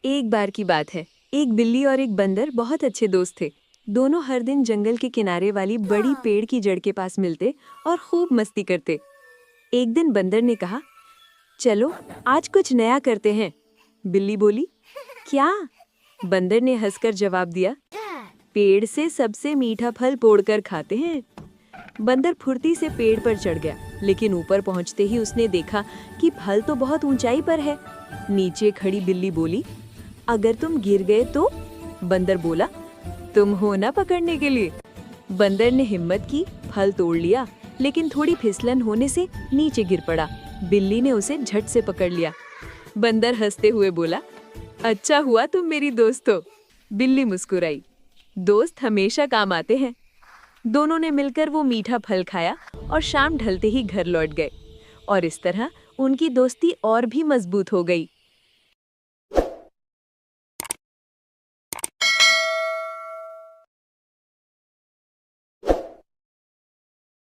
एक बार की बात है। एक बिल्ली और एक बंदर बहुत अच्छे दोस्त थे। दोनों हर दिन जंगल के किनारे वाली बड़ी पेड़ की जड़ के पास मिलते और खूब मस्ती करते। एक दिन बंदर ने कहा, चलो आज कुछ नया करते हैं। बिल्ली बोली, क्या? बंदर ने हंसकर जवाब दिया, पेड़ से सबसे मीठा फल तोड़कर खाते हैं। बंदर फुर्ती से पेड़ पर चढ़ गया, लेकिन ऊपर पहुंचते ही उसने देखा कि फल तो बहुत ऊंचाई पर है। नीचे खड़ी बिल्ली बोली, अगर तुम गिर गए तो? बंदर बोला, तुम हो ना पकड़ने के लिए। बंदर ने हिम्मत की, फल तोड़ लिया, लेकिन थोड़ी फिसलन होने से नीचे गिर पड़ा। बिल्ली ने उसे झट से पकड़ लिया। बंदर हंसते हुए बोला, अच्छा हुआ तुम मेरी दोस्त हो। बिल्ली मुस्कुराई, दोस्त हमेशा काम आते हैं। दोनों ने मिलकर वो मीठा फल खाया और शाम ढलते ही घर लौट गए। और इस तरह उनकी दोस्ती और भी मजबूत हो गई।